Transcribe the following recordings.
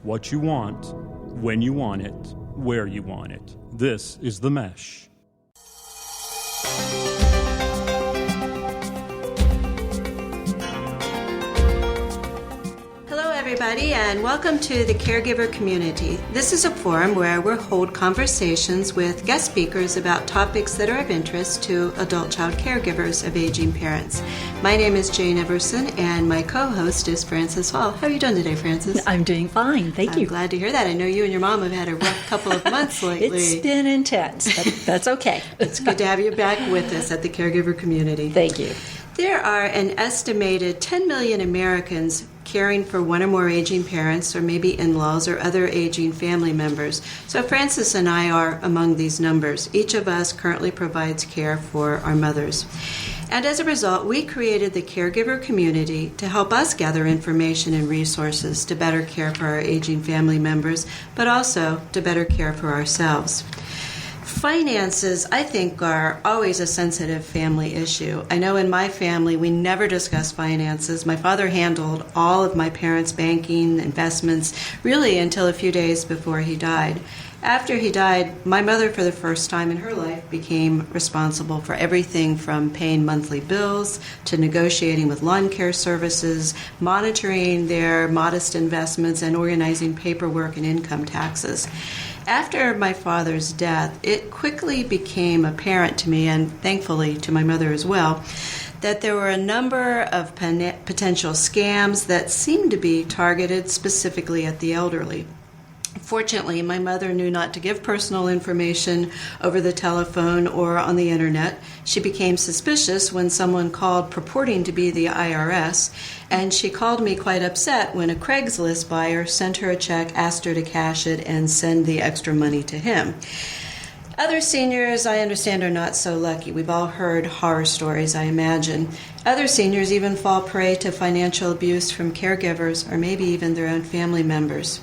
what you want, when you want it, where you want it. This is The Mesh. Everybody, and welcome to the Caregiver Community. This is a forum where we'll hold conversations with guest speakers about topics that are of interest to adult-child caregivers of aging parents. My name is Jane Everson, and my co-host is Frances Hall. How are you doing today, Frances? I'm doing fine, thank you. I'm glad to hear that. I know you and your mom have had a rough couple of months lately. It's been intense, but that's okay. It's good to have you back with us at the Caregiver Community. Thank you. There are an estimated 10 million Americans caring for one or more aging parents or maybe in-laws or other aging family members. So Frances and I are among these numbers. Each of us currently provides care for our mothers. And as a result, we created the Caregiver Community to help us gather information and resources to better care for our aging family members, but also to better care for ourselves. Finances, I think, are always a sensitive family issue. I know in my family, we never discuss finances. My father handled all of my parents' banking, investments, really until a few days before he died. After he died, my mother, for the first time in her life, became responsible for everything from paying monthly bills to negotiating with lawn care services, monitoring their modest investments, and organizing paperwork and income taxes. After my father's death, it quickly became apparent to me, and thankfully to my mother as well, that there were a number of potential scams that seemed to be targeted specifically at the elderly. Fortunately, my mother knew not to give personal information over the telephone or on the internet. She became suspicious when someone called purporting to be the IRS, and she called me quite upset when a Craigslist buyer sent her a check, asked her to cash it, and send the extra money to him. Other seniors, I understand, are not so lucky. We've all heard horror stories, I imagine. Other seniors even fall prey to financial abuse from caregivers or maybe even their own family members.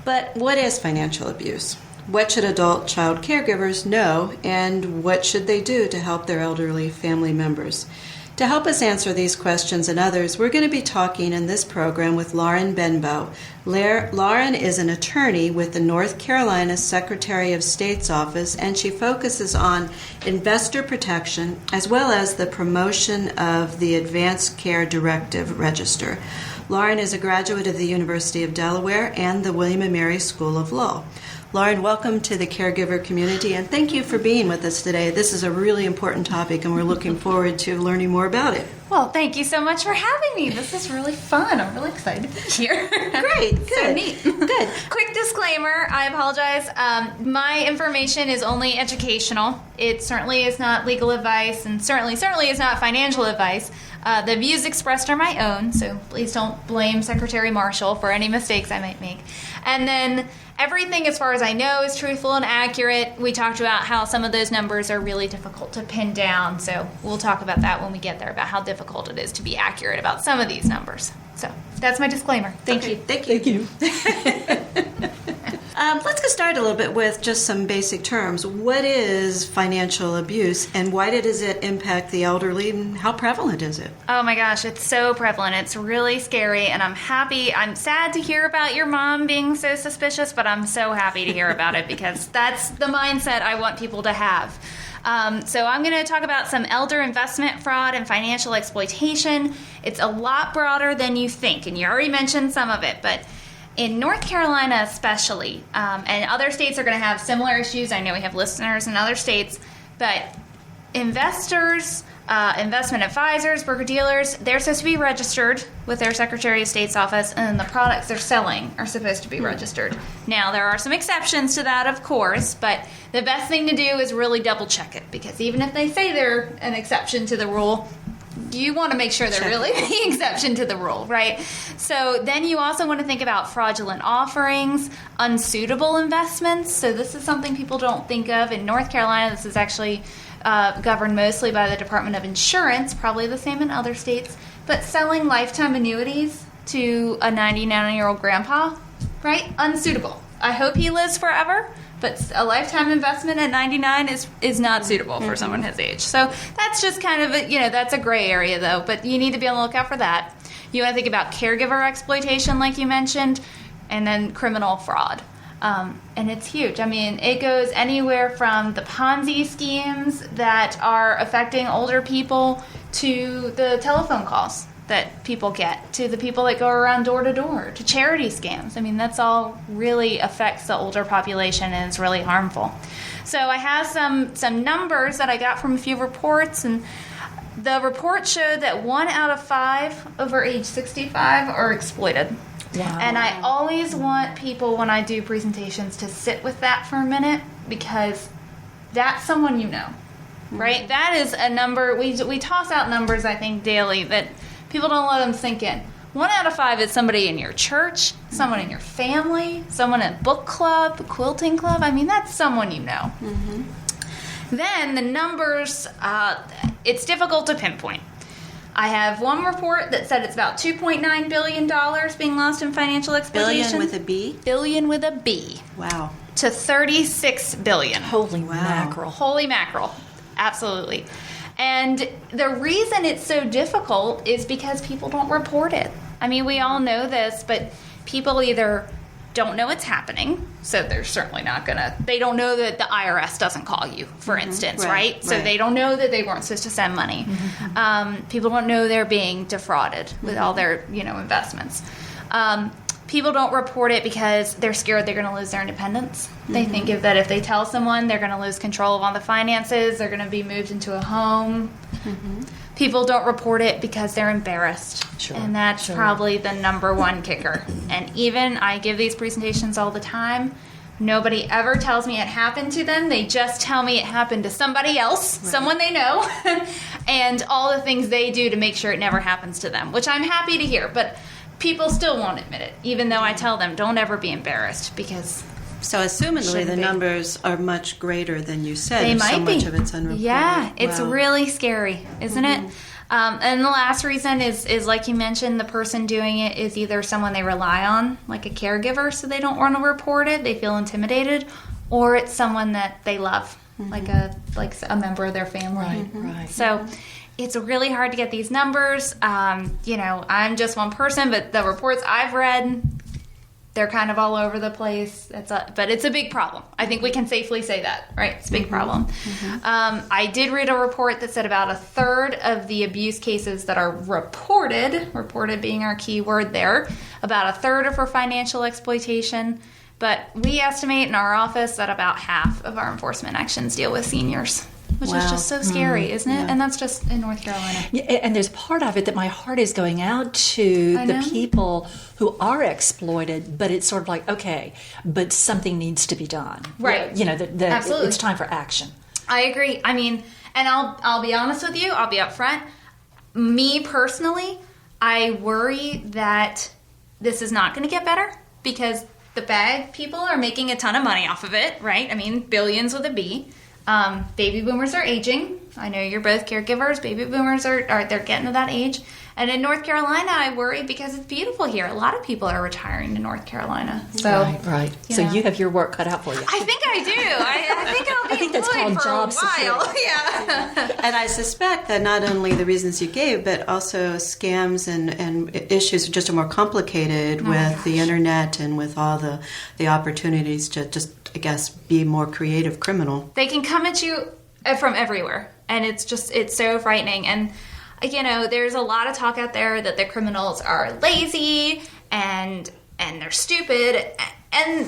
But what is financial abuse? What should adult-child caregivers know, and what should they do to help their elderly family members? To help us answer these questions and others, we're going to be talking in this program with Lauren Benbow. Lauren is an attorney with the North Carolina Secretary of State's office, and she focuses on investor protection as well as the promotion of the Advanced Care Directive Register. Lauren is a graduate of the University of Delaware and the William & Mary School of Law. Lauren, welcome to the Caregiver Community, and thank you for being with us today. This is a really important topic, and we're looking forward to learning more about it. Well, thank you so much for having me. This is really fun. I'm really excited to be here. Great, good. So neat. Good. Quick disclaimer, I apologize. My information is only educational. It certainly is not legal advice, and certainly is not financial advice. The views expressed are my own, so please don't blame Secretary Marshall for any mistakes I might make. And then everything, as far as I know, is truthful and accurate. We talked about how some of those numbers are really difficult to pin down, so we'll talk about that when we get there, about how difficult it is to be accurate about some of these numbers. So that's my disclaimer. Thank you. Thank you. Let's get started a little bit with just some basic terms. What is financial abuse, and why does it impact the elderly, and how prevalent is it? Oh my gosh, it's so prevalent. It's really scary, and I'm sad to hear about your mom being so suspicious, but I'm so happy to hear about it because that's the mindset I want people to have. So I'm going to talk about some elder investment fraud and financial exploitation. It's a lot broader than you think, and you already mentioned some of it, but in North Carolina especially, and other states are going to have similar issues. I know we have listeners in other states, but investors, investment advisors, broker-dealers, they're supposed to be registered with their Secretary of State's office, and the products they're selling are supposed to be registered. Now, there are some exceptions to that, of course, but the best thing to do is really double-check it, because even if they say they're an exception to the rule, you want to make sure they're really the exception to the rule, right? So then you also want to think about fraudulent offerings, unsuitable investments. So this is something people don't think of. In North Carolina, this is actually governed mostly by the Department of Insurance, probably the same in other states, but selling lifetime annuities to a 99-year-old grandpa, right? Unsuitable. I hope he lives forever, but a lifetime investment at 99 is not suitable for someone his age. So that's just kind of that's a gray area though, but you need to be on the lookout for that. You want to think about caregiver exploitation, like you mentioned. and then criminal fraud. And it's huge. I mean, it goes anywhere from the Ponzi schemes that are affecting older people to the telephone calls that people get, to the people that go around door to door, to charity scams. I mean, that's all really affects the older population and is really harmful. So I have some numbers that I got from a few reports, and the report showed that 1 out of 5 over age 65 are exploited. Wow. And I always want people, when I do presentations, to sit with that for a minute, because that's someone you know, right? That is a number. We toss out numbers, I think, daily that people don't let them sink in. 1 out of 5 is somebody in your church, someone in your family, someone at book club, quilting club. I mean, that's someone you know. Then the numbers, it's difficult to pinpoint. I have one report that said it's about $2.9 billion being lost in financial exploitation. Billion with a B? Billion with a B. Wow. To $36 billion. Holy mackerel. Holy mackerel. Absolutely. And the reason it's so difficult is because people don't report it. I mean, we all know this, but people either don't know it's happening, so they're certainly not going to, they don't know that the IRS doesn't call you, for instance, right? So they don't know that they weren't supposed to send money. People don't know they're being defrauded with all their, investments. People don't report it because they're scared they're going to lose their independence. They think that if they tell someone, they're going to lose control of all the finances, they're going to be moved into a home. People don't report it because they're embarrassed. And that's probably the number one kicker. And even I give these presentations all the time. Nobody ever tells me it happened to them. They just tell me it happened to somebody else, someone they know, and all the things they do to make sure it never happens to them, which I'm happy to hear. But people still won't admit it, even though I tell them, don't ever be embarrassed, because... So assumedly the numbers are much greater than you said. They might so be. much of it's unreported. Yeah, it's really scary, isn't it? And the last reason is like you mentioned, the person doing it is either someone they rely on, like a caregiver, so they don't want to report it, they feel intimidated, or it's someone that they love, like a member of their family. Right. So it's really hard to get these numbers. I'm just one person, but the reports I've read, they're kind of all over the place. But it's a big problem. I think we can safely say that, right? It's a big problem. I did read a report that said about a third of the abuse cases that are reported being our key word there, about a third are for financial exploitation. But we estimate in our office that about half of our enforcement actions deal with seniors. Which is just so scary, isn't it? And that's just in North Carolina. Yeah, and there's part of it that my heart is going out to the people who are exploited, but it's sort of like, okay, but something needs to be done. Right. Absolutely. It's time for action. I agree. I mean, and I'll be honest with you, I'll be upfront. Me personally, I worry that this is not going to get better because the bad people are making a ton of money off of it, right? I mean, billions with a B. Baby boomers are aging. I know you're both caregivers. Baby boomers they're getting to that age. And in North Carolina, I worry because it's beautiful here. A lot of people are retiring to North Carolina. So, right. So you have your work cut out for you. I think I do. I think I'll be that's employed called for job a while. security. Yeah. And I suspect that not only the reasons you gave, but also scams and issues just are more complicated with the internet and with all the opportunities to just, I guess, be more creative criminal. They can come at you from everywhere. And it's so frightening. And there's a lot of talk out there that the criminals are lazy and they're stupid. And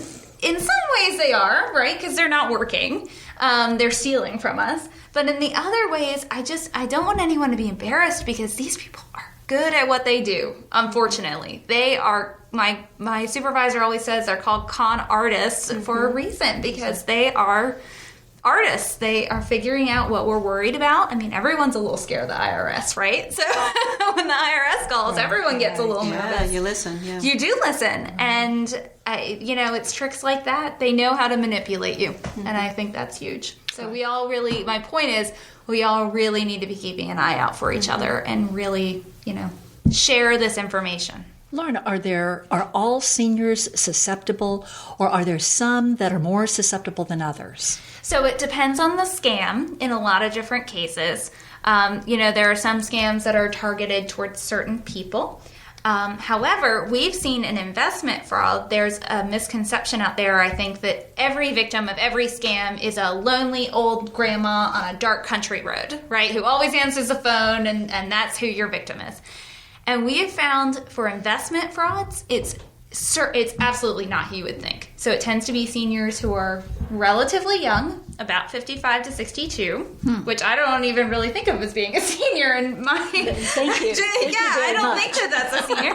in some ways they are, right? Because they're not working. They're stealing from us. But in the other ways, I don't want anyone to be embarrassed because these people are good at what they do, unfortunately. They are, my supervisor always says they're called con artists for a reason because they are artists. They are figuring out what we're worried about. I mean, everyone's a little scared of the IRS, right? So when the IRS calls, everyone gets a little nervous. Yeah, you listen. Yeah. You do listen. And, it's tricks like that. They know how to manipulate you. And I think that's huge. So my point is, we all really need to be keeping an eye out for each other and really, share this information. Lauren, are all seniors susceptible, or are there some that are more susceptible than others? So it depends on the scam in a lot of different cases. There are some scams that are targeted towards certain people. However, we've seen in investment fraud, there's a misconception out there, I think, that every victim of every scam is a lonely old grandma on a dark country road, right? Who always answers the phone, and that's who your victim is. And we have found for investment frauds, it's absolutely not who you would think. So it tends to be seniors who are relatively young, about 55 to 62, which I don't even really think of as being a senior in my... Thank you. I don't think that that's a senior.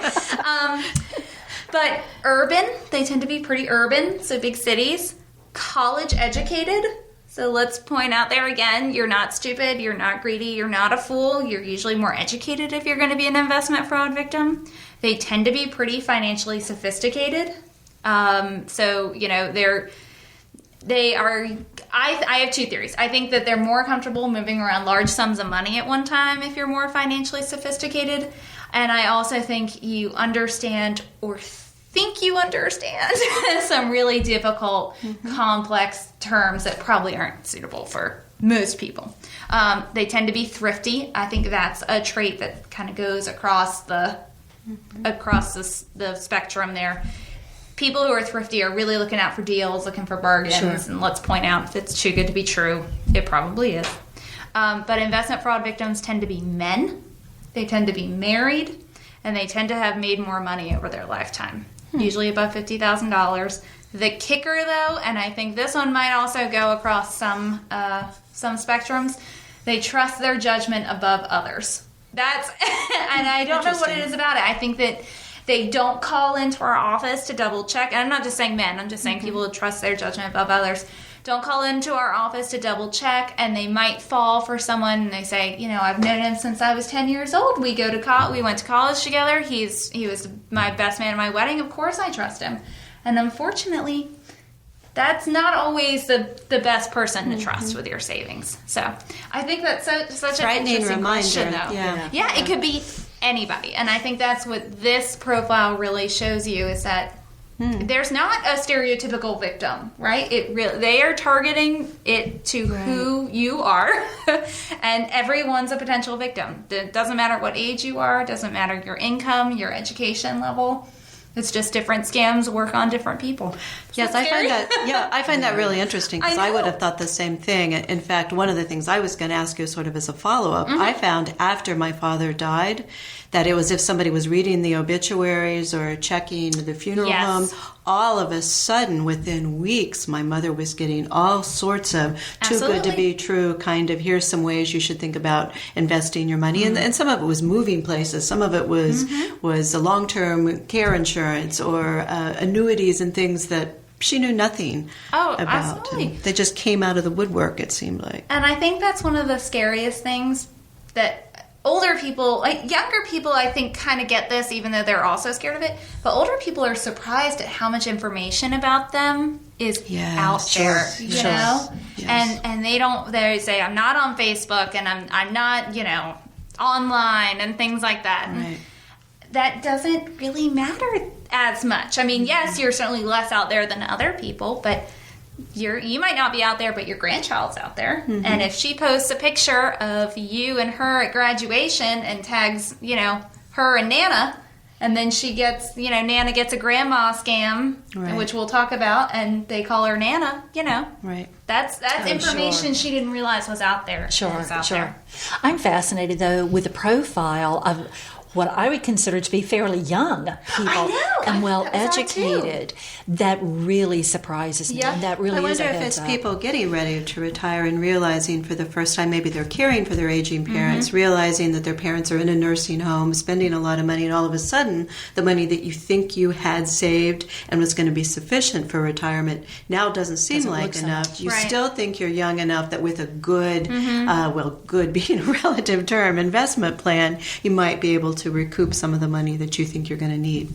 But urban, they tend to be pretty urban, so big cities. College educated. So let's point out there again, you're not stupid, you're not greedy, you're not a fool. You're usually more educated if you're going to be an investment fraud victim. They tend to be pretty financially sophisticated. So, you know, they are, I have two theories. I think that they're more comfortable moving around large sums of money at one time if you're more financially sophisticated. And I also think you understand or think you understand some really difficult, complex terms that probably aren't suitable for most people. They tend to be thrifty. I think that's a trait that kind of goes across the spectrum there. People who are thrifty are really looking out for deals, looking for bargains, Sure. And let's point out, if it's too good to be true, it probably is. But investment fraud victims tend to be men. They tend to be married, and they tend to have made more money over their lifetime, usually above $50,000. The kicker, though, and I think this one might also go across some spectrums, they trust their judgment above others. That's, and I don't know what it is about it. I think that they don't call into our office to double check. And I'm not just saying men. I'm just saying people who trust their judgment above others. Don't call into our office to double check, and they might fall for someone and they say, you know, I've known him since I was 10 years old. We went to college together. He was my best man at my wedding. Of course I trust him. And unfortunately, that's not always the best person to trust with your savings. So I think that's such an interesting question, though. Yeah, it could be anybody. And I think that's what this profile really shows you, is that there's not a stereotypical victim, right? They are targeting it to who you are, and everyone's a potential victim. It doesn't matter what age you are, it doesn't matter your income, your education level. It's just different scams work on different people. Yes, I find that really interesting, because I would have thought the same thing. In fact, one of the things I was going to ask you sort of as a follow-up, I found after my father died that it was if somebody was reading the obituaries or checking the funeral home, all of a sudden, within weeks, my mother was getting all sorts of too good to be true, kind of, here's some ways you should think about investing your money. And some of it was moving places. Some of it was a long-term care insurance or annuities and things that she knew nothing about. Absolutely. They just came out of the woodwork, it seemed like. And I think that's one of the scariest things, that older people, like younger people, I think kind of get this, even though they're also scared of it. But older people are surprised at how much information about them is out there, you know? Yes. And they say, I'm not on Facebook, and I'm not, you know, online and things like that. Right. That doesn't really matter as much. I mean, yes, you're certainly less out there than other people, but you might not be out there, but your grandchild's out there. And if she posts a picture of you and her at graduation and tags, you know, her and Nana, and then she gets, you know, Nana gets a grandma scam, which we'll talk about, and they call her Nana, you know. Right. That's information she didn't realize was out there. Sure. I'm fascinated, though, with the profile of what I would consider to be fairly young people and well-educated. That really surprises me. And that really is a heads up. I wonder if it's people getting ready to retire and realizing for the first time, maybe they're caring for their aging parents, realizing that their parents are in a nursing home, spending a lot of money, and all of a sudden, the money that you think you had saved and was going to be sufficient for retirement now doesn't seem like enough. You still think you're young enough that with a good, good being a relative term, investment plan, you might be able to recoup some of the money that you think you're going to need.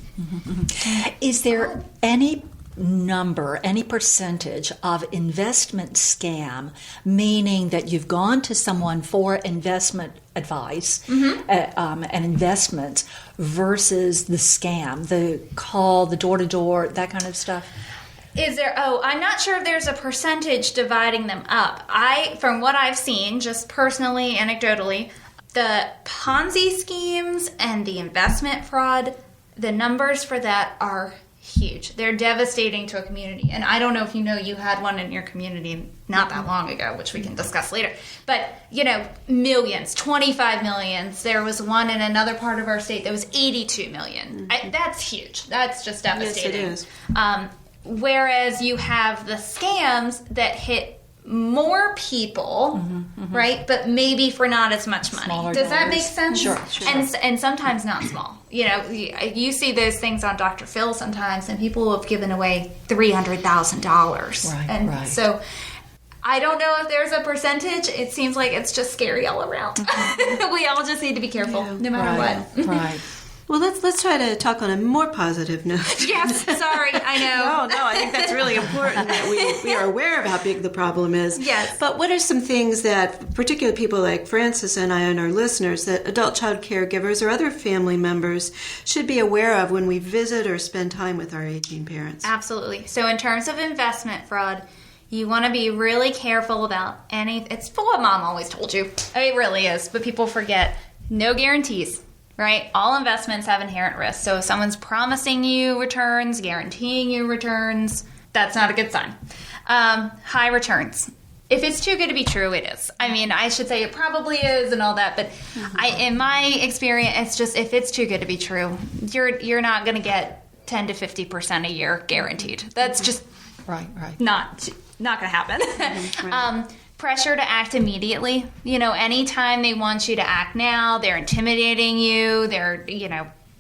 Is there any number, any percentage of investment scam, meaning that you've gone to someone for investment advice and investments versus the scam, the call, the door-to-door, that kind of stuff? Is there? I'm not sure if there's a percentage dividing them up. From what I've seen, just personally, anecdotally, the Ponzi schemes and the investment fraud the numbers for that are huge. They're devastating to a community. And I don't know if you had one in your community not that long ago, which we can discuss later. But, millions, 25 millions. There was one in another part of our state that was 82 million. That's huge. That's just devastating. Yes, it is. Whereas you have the scams that hit more people, right? But maybe for not as much money. Smaller Does that dollars. make sense? Sure. And sometimes not small. You see those things on Dr. Phil sometimes, and people have given away $300,000. Right. So I don't know if there's a percentage. It seems like it's just scary all around. We all just need to be careful, no matter what. Right. Well, let's try to talk on a more positive note. Yes, sorry, I know. No, I think that's really important that we are aware of how big the problem is. Yes. But what are some things that, particularly people like Frances and I and our listeners, that adult child caregivers or other family members should be aware of when we visit or spend time with our aging parents? Absolutely. So in terms of investment fraud, you want to be really careful about it's what Mom always told you. It really is, but people forget. No guarantees. Right? All investments have inherent risks. So if someone's promising you returns, guaranteeing you returns, that's not a good sign. High returns. If it's too good to be true, it is. I mean, I should say it probably is and all that, but in my experience, it's just if it's too good to be true, you're not going to get 10 to 50% a year guaranteed. That's just Right. not going to happen. Pressure to act immediately. Anytime they want you to act now, they're intimidating you, they're,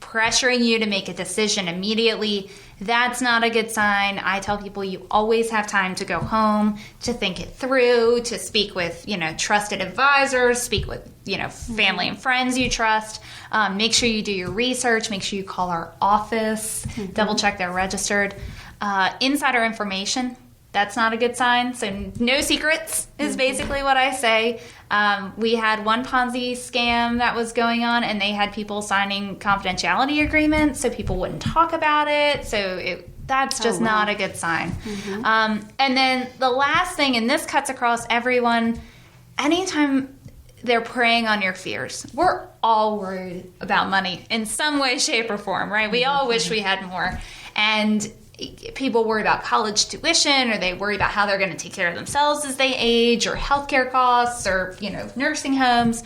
pressuring you to make a decision immediately. That's not a good sign. I tell people you always have time to go home, to think it through, to speak with, trusted advisors, speak with, family and friends you trust. Make sure you do your research. Make sure you call our office, double check they're registered. Insider information. That's not a good sign. So no secrets is basically what I say. We had one Ponzi scam that was going on, and they had people signing confidentiality agreements so people wouldn't talk about it. So that's just not a good sign. And then the last thing, and this cuts across everyone, anytime they're preying on your fears. We're all worried about money in some way, shape, or form, right? We all wish we had more. And people worry about college tuition, or they worry about how they're going to take care of themselves as they age, or healthcare costs, or nursing homes.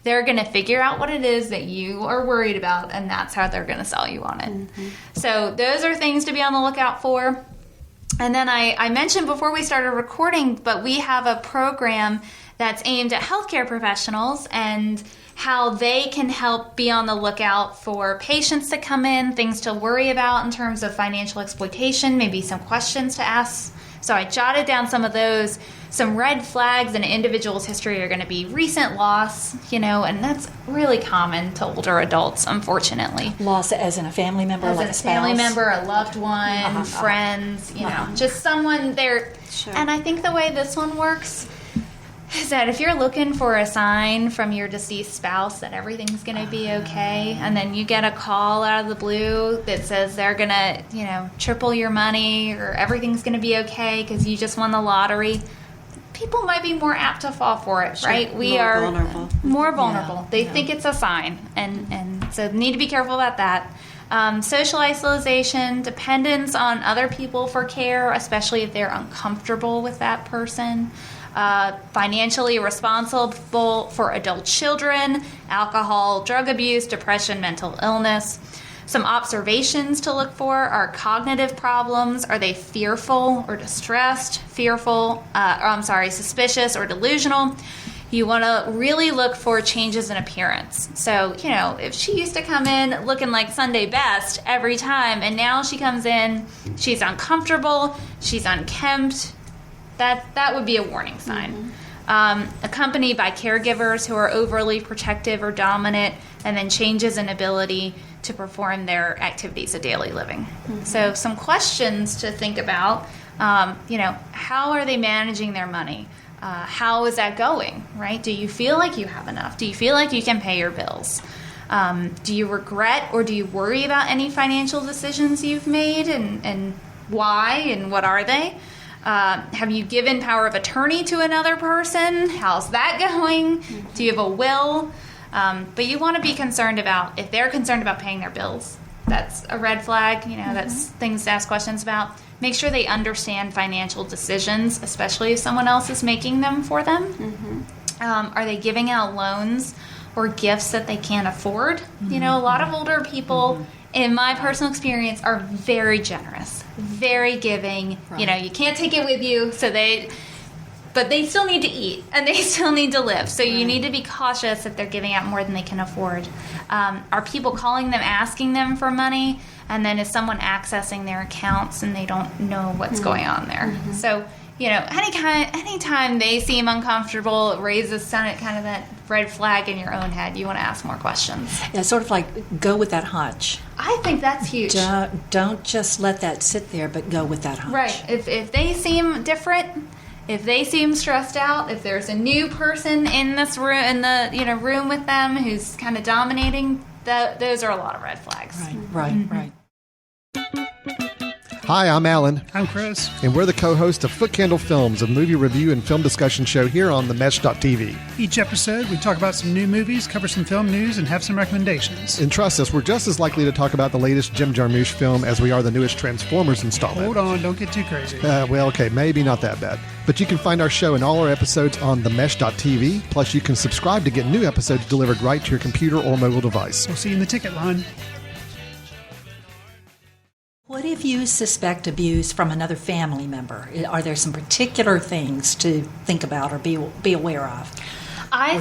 They're going to figure out what it is that you are worried about, and that's how they're going to sell you on it. So those are things to be on the lookout for. And then I mentioned before we started recording, but we have a program that's aimed at healthcare professionals and how they can help be on the lookout for patients to come in, things to worry about in terms of financial exploitation, maybe some questions to ask. So I jotted down some of those. Some red flags in an individual's history are going to be recent loss, and that's really common to older adults, unfortunately. Loss as in a family member, As like in a a spouse? family member, a loved one, friends, just someone there. Sure. And I think the way this one works is that if you're looking for a sign from your deceased spouse that everything's going to be okay, and then you get a call out of the blue that says they're going to, triple your money, or everything's going to be okay because you just won the lottery, people might be more apt to fall for it, right? We are vulnerable. more vulnerable. They think it's a sign, and so need to be careful about that. Social isolation, dependence on other people for care, especially if they're uncomfortable with that person. Financially responsible for adult children, alcohol, drug abuse, depression, mental illness. Some observations to look for are cognitive problems. Are they fearful or distressed? Suspicious or delusional? You want to really look for changes in appearance. So, if she used to come in looking like Sunday best every time, and now she comes in, she's uncomfortable, she's unkempt, that would be a warning sign. Accompanied by caregivers who are overly protective or dominant, and then changes in ability to perform their activities of daily living. So some questions to think about, how are they managing their money? How is that going, right? Do you feel like you have enough? Do you feel like you can pay your bills? Do you regret or do you worry about any financial decisions you've made, and why, and what are they? Have you given power of attorney to another person? How's that going? Do you have a will? But you want to be concerned about, if they're concerned about paying their bills, That's a red flag. That's things to ask questions about. Make sure they understand financial decisions, especially if someone else is making them for them. Are they giving out loans or gifts that they can't afford? A lot of older people, in my personal experience, are very generous, very giving. Right. You can't take it with you, but they still need to eat and they still need to live. So you need to be cautious if they're giving out more than they can afford. Are people calling them, asking them for money? And then is someone accessing their accounts and they don't know what's going on there? So, anytime they seem uncomfortable, it raises kind of that red flag in your own head. You want to ask more questions. Yeah, sort of like go with that hunch. I think that's huge. Don't just let that sit there, but go with that hunch. Right. If they seem different, if they seem stressed out, if there's a new person in this room, room with them who's kind of dominating, those are a lot of red flags. Right. Hi, I'm Alan. I'm Chris. And we're the co-hosts of Foot Candle Films, a movie review and film discussion show here on themesh.tv. Each episode, we talk about some new movies, cover some film news, and have some recommendations. And trust us, we're just as likely to talk about the latest Jim Jarmusch film as we are the newest Transformers installment. Hold on, don't get too crazy. Okay, maybe not that bad. But you can find our show and all our episodes on themesh.tv. Plus, you can subscribe to get new episodes delivered right to your computer or mobile device. We'll see you in the ticket line. What if you suspect abuse from another family member? Are there some particular things to think about or be aware of? I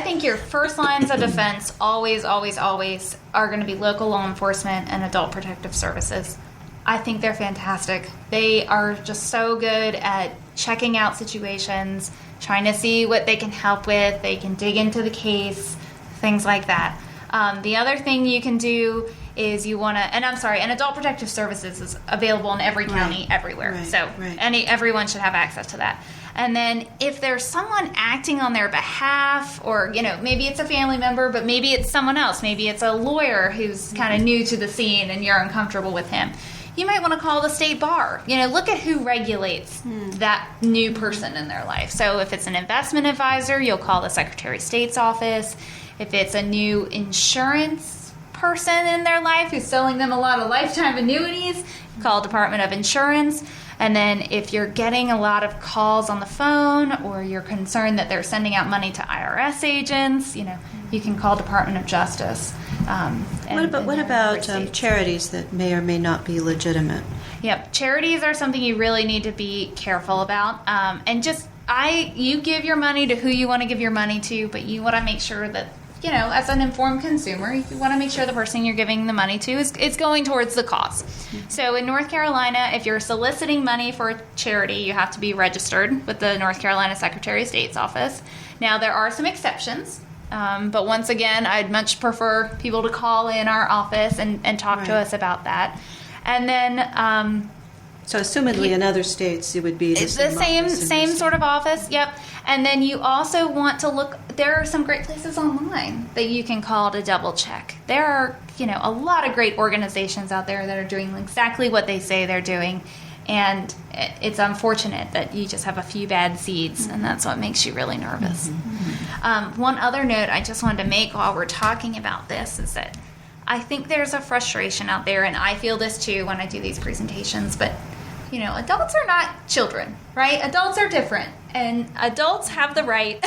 think your first lines of defense always are going to be local law enforcement and adult protective services. I think they're fantastic. They are just so good at checking out situations, trying to see what they can help with. They can dig into the case, things like that. The other thing you can do is and adult protective services is available in every county, everywhere. Everyone should have access to that. And then if there's someone acting on their behalf, or maybe it's a family member, but maybe it's someone else, maybe it's a lawyer who's kind of new to the scene and you're uncomfortable with him, you might want to call the state bar. Look at who regulates that new person in their life. So if it's an investment advisor, you'll call the Secretary of State's office. If it's a new insurance person in their life who's selling them a lot of lifetime annuities, call Department of Insurance. And then if you're getting a lot of calls on the phone, or you're concerned that they're sending out money to IRS agents, you can call Department of Justice. What about charities that may or may not be legitimate? Yep, charities are something you really need to be careful about. You give your money to who you want to give your money to, but you want to make sure that, as an informed consumer, you want to make sure the person you're giving the money to is going towards the cause. So in North Carolina, if you're soliciting money for a charity, you have to be registered with the North Carolina Secretary of State's office. Now, there are some exceptions, but once again, I'd much prefer people to call in our office and talk to us about that. And then... So assumedly in other states it would be the same sort of office, yep. And then you also want to look, there are some great places online that you can call to double check. There are, a lot of great organizations out there that are doing exactly what they say they're doing. And it's unfortunate that you just have a few bad seeds, and that's what makes you really nervous. One other note I just wanted to make while we're talking about this is that I think there's a frustration out there, and I feel this too when I do these presentations, but adults are not children, right? Adults are different, and adults have the right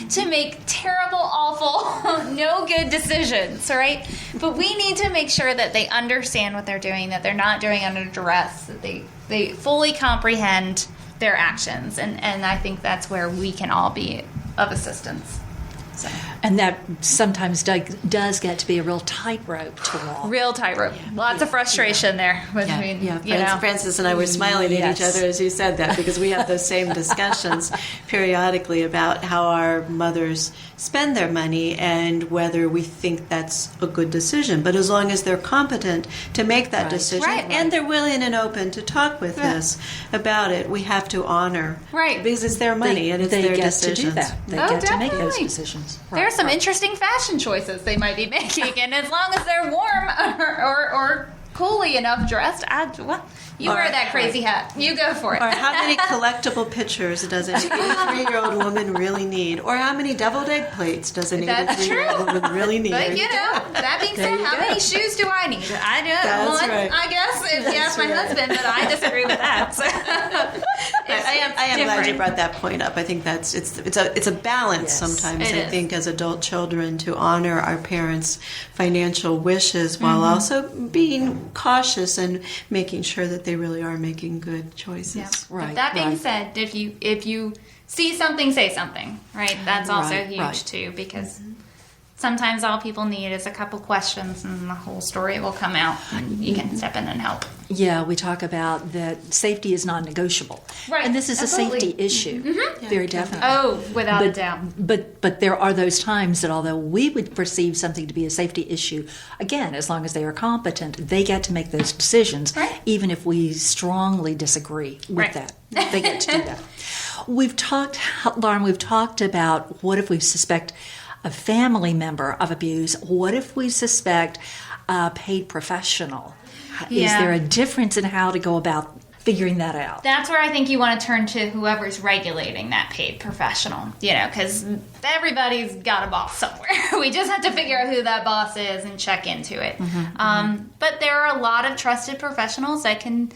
to make terrible, awful, no good decisions, right? But we need to make sure that they understand what they're doing, that they're not doing under duress, that they fully comprehend their actions, and I think that's where we can all be of assistance. So. And that sometimes does get to be a real tightrope to walk. Real tightrope. Yeah. Lots of frustration there. Frances and I were smiling at each other as you said that, because we have those same discussions periodically about how our mothers spend their money and whether we think that's a good decision. But as long as they're competent to make that decision, and they're willing and open to talk with us about it, we have to honor. Right. Because it's their money and it's their decisions. They get to do that. They get to make those decisions. There are some interesting fashion choices they might be making, and as long as they're warm or coolly enough dressed, you wear that crazy hat. You go for it. Or how many collectible pictures does an 83-year-old woman really need? Or how many deviled egg plates does an 83-year-old woman really need? But, that being said, how many shoes do I need? I do one, right. I guess, if you ask my husband, but I disagree with that. So. I am glad you brought that point up. I think it's a balance sometimes, I think, as adult children to honor our parents' financial wishes while also being cautious and making sure that they really are making good choices. Yeah. Right. But that being said, if you see something, say something. Right. That's also huge too, because sometimes all people need is a couple questions, and the whole story will come out, and you can step in and help. Yeah, we talk about that safety is non-negotiable, right? And this is Absolutely. A safety issue, very definitely. Oh, without a doubt. But there are those times that although we would perceive something to be a safety issue, again, as long as they are competent, they get to make those decisions, even if we strongly disagree with that. They get to do that. Lauren, we've talked about what if we suspect a family member of abuse. What if we suspect a paid professional? Is there a difference in how to go about figuring that out? That's where I think you want to turn to whoever's regulating that paid professional, because everybody's got a boss somewhere. We just have to figure out who that boss is and check into it. But there are a lot of trusted professionals that can,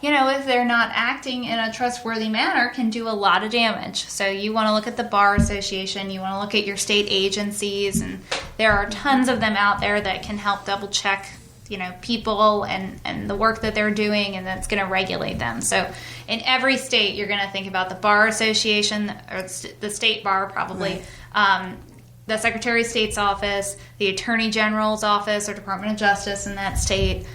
if they're not acting in a trustworthy manner, can do a lot of damage. So you want to look at the Bar Association, you want to look at your state agencies, and there are tons of them out there that can help double check, people and the work that they're doing, and that's going to regulate them. So in every state, you're going to think about the Bar Association, or the state bar probably, the Secretary of State's office, the Attorney General's office or Department of Justice in that state,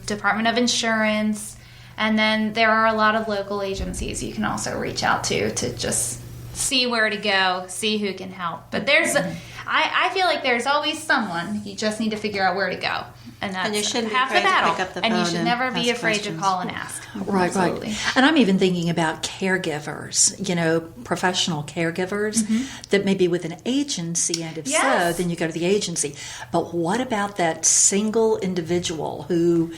Department of Insurance. And then there are a lot of local agencies you can also reach out to just see where to go, see who can help. But I feel like there's always someone. You just need to figure out where to go. And that's half the battle. And you should never be afraid to call and ask. Right. And I'm even thinking about caregivers, professional caregivers that may be with an agency, and if so, then you go to the agency. But what about that single individual who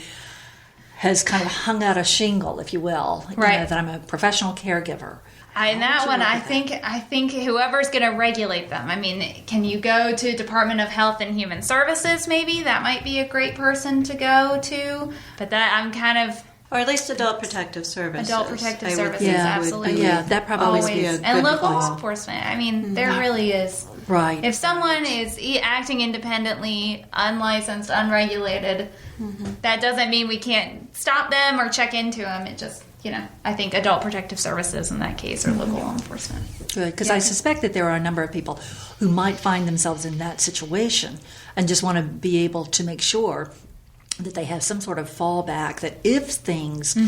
has kind of hung out a shingle, if you will, that I'm a professional caregiver? In that one, I think whoever's going to regulate them. I mean, can you go to Department of Health and Human Services? Maybe that might be a great person to go to. But that I'm kind of, or at least Adult Protective Services. Adult Protective Services, absolutely. Yeah, that probably would be a good and local call. law enforcement. I mean, there really is. Right. If someone is acting independently, unlicensed, unregulated, that doesn't mean we can't stop them or check into them. It just, I think Adult Protective Services in that case, or local law enforcement. Good, because I suspect that there are a number of people who might find themselves in that situation and just want to be able to make sure that they have some sort of fallback, that if things,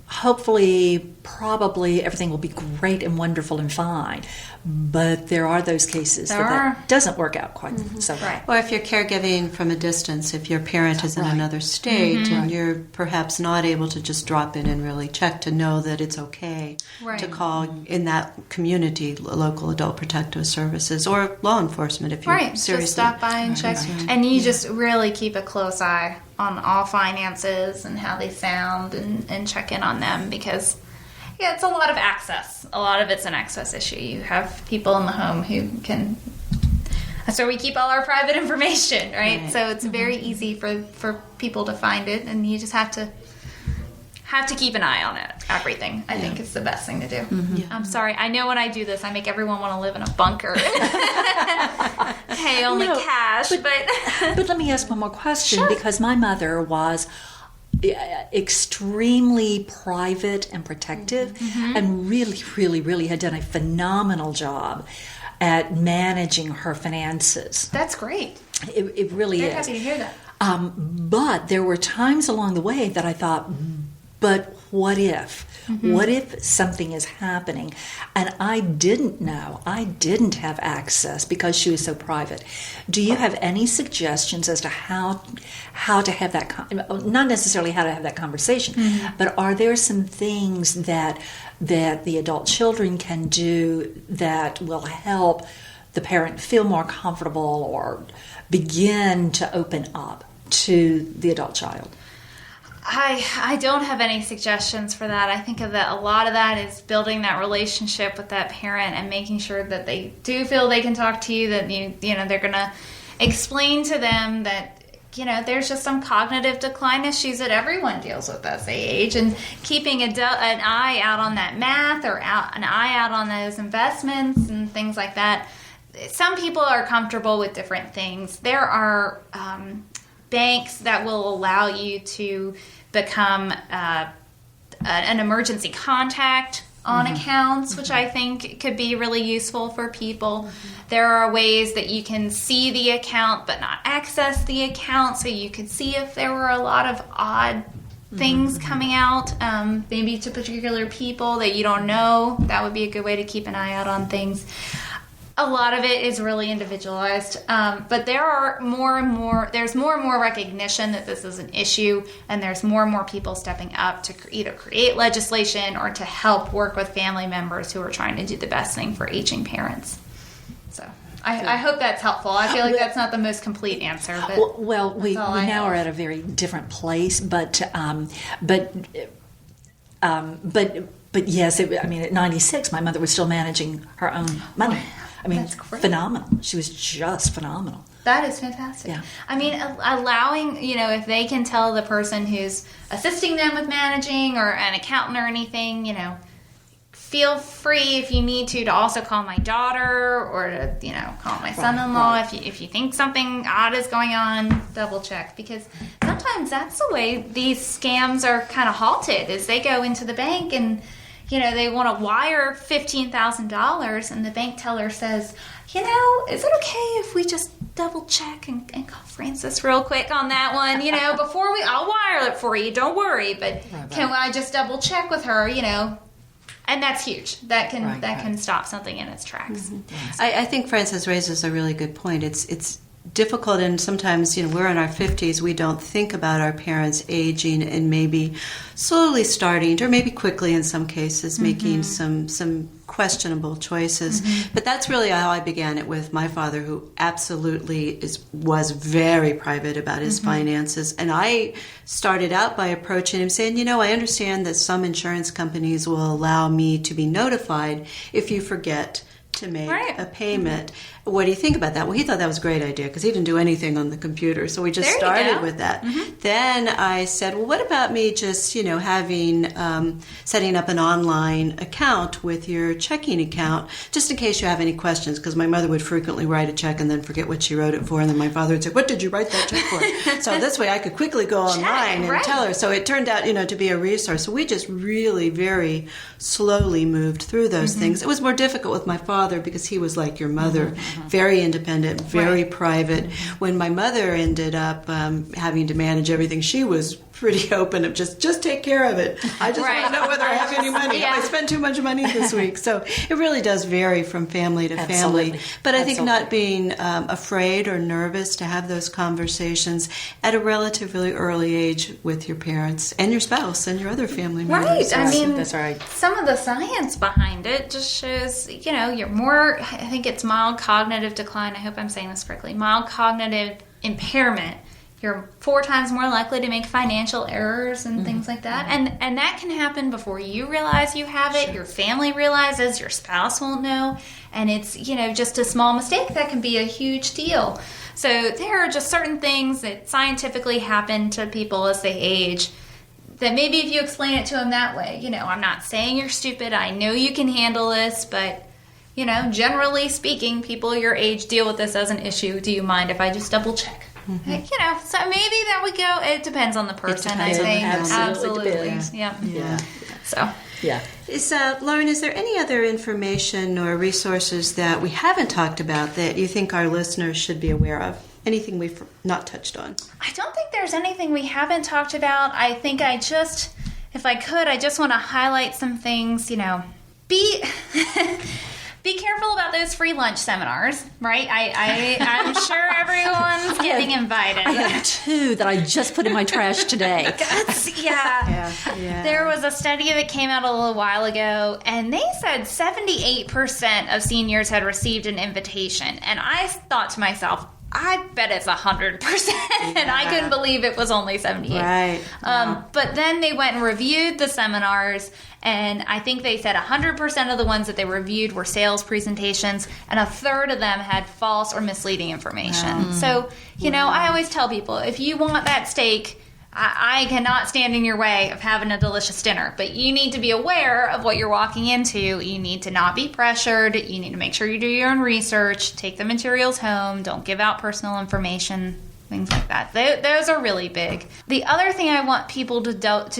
hopefully, probably everything will be great and wonderful and fine. But there are those cases that doesn't work out quite so right. Or if you're caregiving from a distance, if your parent is in another state and you're perhaps not able to just drop in and really check to know that it's okay to call in that community local Adult Protective Services or law enforcement if you're seriously. Just stop by and check. And you just really keep a close eye on all finances and how they sound and check in on them, because it's a lot of access. A lot of it's an access issue. You have people in the home who can. That's where we keep all our private information, right? So it's very easy for people to find it, and you just have to keep an eye on it. Everything, I think, is the best thing to do. I'm sorry. I know when I do this, I make everyone want to live in a bunker. Pay only cash, but let me ask one more question, because my mother was extremely private and protective, and really, really, really had done a phenomenal job at managing her finances. That's great. It really is. Happy to hear that. But there were times along the way that I thought, but what if? What if something is happening and I didn't know, I didn't have access because she was so private? Do you have any suggestions as to how to have that, not necessarily how to have that conversation, but are there some things that the adult children can do that will help the parent feel more comfortable or begin to open up? to the adult child? I don't have any suggestions for that. I think that a lot of that is building that relationship with that parent and making sure that they do feel they can talk to you, that you know they're going to explain to them that there's just some cognitive decline issues that everyone deals with as they age, and keeping an eye out on that math or an eye out on those investments and things like that. Some people are comfortable with different things. There are banks that will allow you to become an emergency contact on accounts, which I think could be really useful for people. There are ways that you can see the account but not access the account, so you could see if there were a lot of odd things coming out, maybe to particular people that you don't know. That would be a good way to keep an eye out on things. A lot of it is really individualized, but there's more and more recognition that this is an issue, and there's more and more people stepping up to either create legislation or to help work with family members who are trying to do the best thing for aging parents. So I hope that's helpful. I feel like that's not the most complete answer. But we now are at a very different place, but yes, at 96, my mother was still managing her own money. That's great. Phenomenal. She was just phenomenal. That is fantastic. Yeah. Allowing, if they can tell the person who's assisting them with managing or an accountant or anything, feel free if you need to also call my daughter or to, call my son-in-law. Right. If you think something odd is going on, double check, because sometimes that's the way these scams are kind of halted, is they go into the bank and they want to wire $15,000, and the bank teller says, is it okay if we just double check and call Frances real quick on that one? Before I'll wire it for you, don't worry, but can I just double check with her? And that's huge. That can stop something in its tracks. Mm-hmm. I think Frances raises a really good point. It's difficult, and sometimes we're in our 50s, we don't think about our parents aging and maybe slowly starting, or maybe quickly in some cases, making some questionable choices. But that's really how I began it with my father, who absolutely was very private about his finances. And I started out by approaching him saying, I understand that some insurance companies will allow me to be notified if you forget to make a payment. What do you think about that? Well, he thought that was a great idea because he didn't do anything on the computer. So we just started with that. Then I said, well, what about me just, having, setting up an online account with your checking account, just in case you have any questions, because my mother would frequently write a check and then forget what she wrote it for. And then my father would say, what did you write that check for? So this way I could quickly go online and tell her. So it turned out, to be a resource. So we just really very slowly moved through those things. It was more difficult with my father because he was like your mother. Very independent, very private. When my mother ended up having to manage everything, she was pretty open of just take care of it. I just want to know whether I have any money. Have I spent too much money this week? So it really does vary from family to family. But I think not being afraid or nervous to have those conversations at a relatively early age with your parents and your spouse and your other family members. Right. That's right. Some of the science behind it just shows, you're more, I think it's mild cognitive decline. I hope I'm saying this correctly. Mild cognitive impairment. You're 4 times more likely to make financial errors and things like that. And that can happen before you realize you have it. Sure. Your family realizes, your spouse won't know. And it's, just a small mistake that can be a huge deal. So there are just certain things that scientifically happen to people as they age that maybe if you explain it to them that way, I'm not saying you're stupid. I know you can handle this, but generally speaking, people your age deal with this as an issue. Do you mind if I just double check? So maybe that would go. It depends on the person. I think absolutely. Yeah. So Lauren, is there any other information or resources that we haven't talked about that you think our listeners should be aware of? Anything we've not touched on? I don't think there's anything we haven't talked about. I think if I could, I just want to highlight some things. Be careful about those free lunch seminars, right? I'm sure everyone's getting invited. I have 2 that I just put in my trash today. There was a study that came out a little while ago, and they said 78% of seniors had received an invitation. And I thought to myself, I bet it's 100%. And I couldn't believe it was only 78. Right. But then they went and reviewed the seminars, and I think they said 100% of the ones that they reviewed were sales presentations, and a third of them had false or misleading information. So, I always tell people, if you want that steak, I cannot stand in your way of having a delicious dinner, but you need to be aware of what you're walking into. You need to not be pressured. You need to make sure you do your own research, take the materials home, don't give out personal information, things like that. Those are really big. The other thing I want people to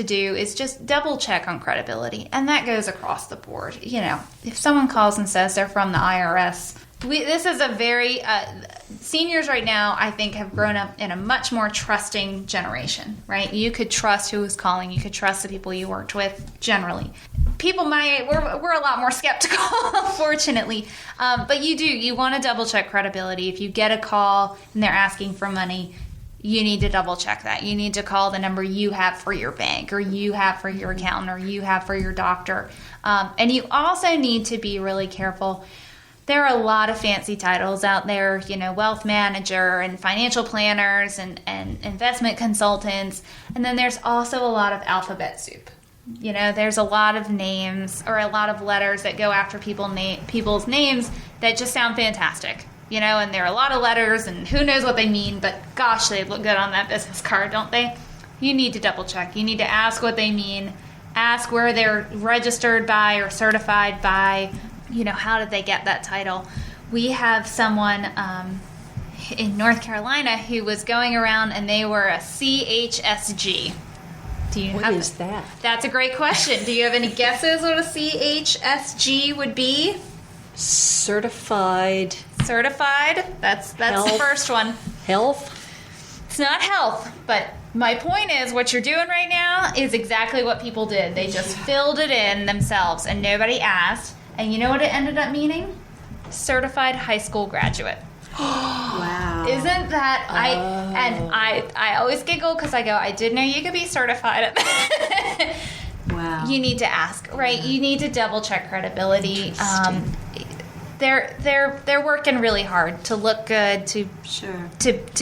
do is just double check on credibility, and that goes across the board. If someone calls and says they're from the IRS, this is a very seniors right now, I think, have grown up in a much more trusting generation, right? You could trust who was calling. You could trust the people you worked with, generally. People we're a lot more skeptical, unfortunately. But you want to double check credibility. If you get a call and they're asking for money, you need to double check that. You need to call the number you have for your bank, or you have for your accountant, or you have for your doctor. And you also need to be really careful. There are a lot of fancy titles out there, wealth manager and financial planners and investment consultants. And then there's also a lot of alphabet soup. There's a lot of names or a lot of letters that go after people's names that just sound fantastic. And there are a lot of letters and who knows what they mean, but gosh, they look good on that business card, don't they? You need to double check. You need to ask what they mean. Ask where they're registered by or certified by. How did they get that title? We have someone in North Carolina who was going around, and they were a CHSG. What is that? That's a great question. Do you have any guesses what a CHSG would be? Certified. That's Health. the first one. Health? It's not health, but my point is what you're doing right now is exactly what people did. They just filled it in themselves, and nobody asked. And you know what it ended up meaning? Certified high school graduate. Wow. Isn't that... I always giggle because I go, I didn't know you could be certified at that. Wow. You need to ask, right? You need to double check credibility. They're working really hard to look good, to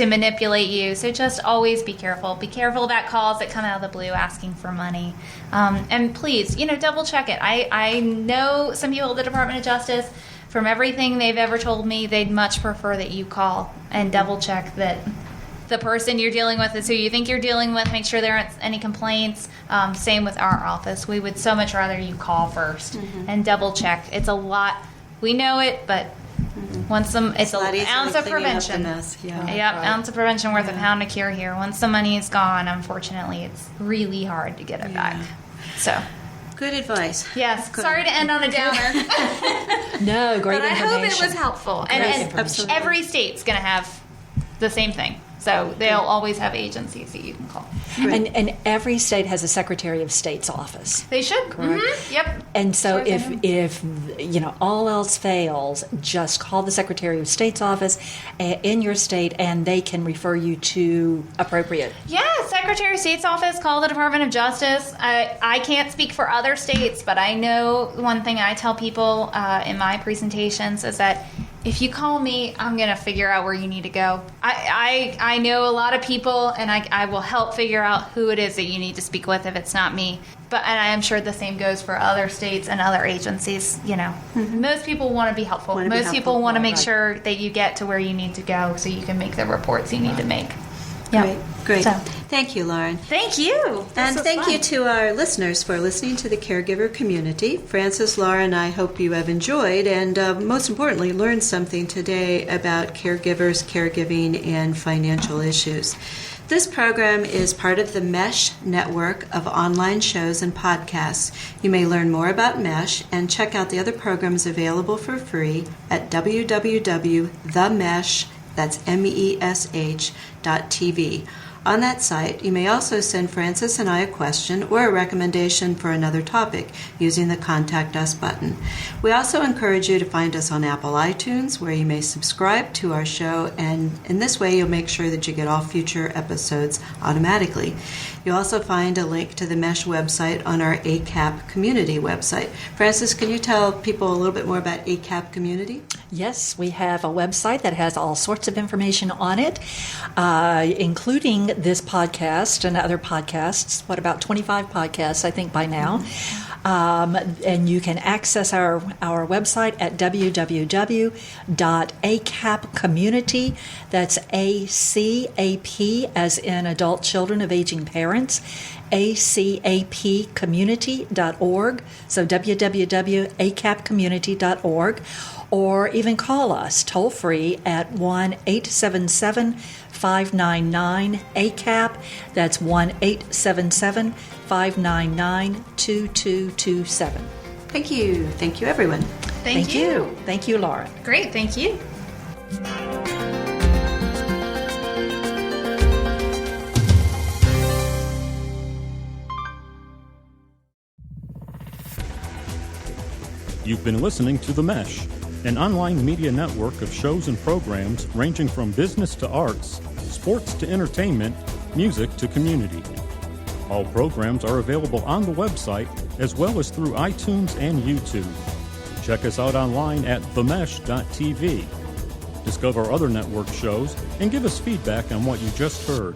manipulate you. So just always be careful. Be careful about calls that come out of the blue asking for money. And please, double check it. I know some people at the Department of Justice, from everything they've ever told me, they'd much prefer that you call and double check that the person you're dealing with is who you think you're dealing with. Make sure there aren't any complaints. Same with our office. We would so much rather you call first and double check. It's a lot. We know it, but it's an ounce of prevention. Ounce of prevention worth a pound of cure here. Once the money is gone, unfortunately, it's really hard to get it back. So, good advice. Yes. Good. Sorry to end on a downer. No, great but information. I hope it was helpful. And Absolutely. every state's going to have the same thing. So they'll always have agencies that you can call. And every state has a Secretary of State's office. They should. Correct. Mm-hmm. Yep. And so Sure if all else fails, just call the Secretary of State's office in your state, and they can refer you to appropriate. Yeah, Secretary of State's office, call the Department of Justice. I can't speak for other states, but I know one thing I tell people in my presentations is that if you call me, I'm going to figure out where you need to go. I know a lot of people, and I will help figure out who it is that you need to speak with if it's not me. And I am sure the same goes for other states and other agencies. Most people want to be helpful. Most people want to make sure that you get to where you need to go so you can make the reports you need to make. Yeah. Great. So. Thank you, Lauren. Thank you. And thank you to our listeners for listening to the Caregiver Community. Frances, Lauren, I hope you have enjoyed and, most importantly, learned something today about caregivers, caregiving, and financial issues. This program is part of the MESH network of online shows and podcasts. You may learn more about MESH and check out the other programs available for free at www.themesh.tv. On that site, you may also send Frances and I a question or a recommendation for another topic using the Contact Us button. We also encourage you to find us on Apple iTunes, where you may subscribe to our show, and in this way you'll make sure that you get all future episodes automatically. You'll also find a link to the Mesh website on our ACAP community website. Frances, can you tell people a little bit more about ACAP community? Yes, we have a website that has all sorts of information on it, including this podcast and other podcasts. What, about 25 podcasts, I think, by now. And you can access our website at www.acapcommunity. That's ACAP, as in adult children of aging parents, acapcommunity.org. So www.acapcommunity.org. Or even call us toll free at 1-877-599-ACAP. That's 1-877-599-2227. Thank you. Thank you, everyone. Thank you. Thank you, Lauren. Great, thank you. You've been listening to The Mesh, an online media network of shows and programs ranging from business to arts, sports to entertainment, music to community. All programs are available on the website as well as through iTunes and YouTube. Check us out online at themesh.tv. Discover other network shows and give us feedback on what you just heard.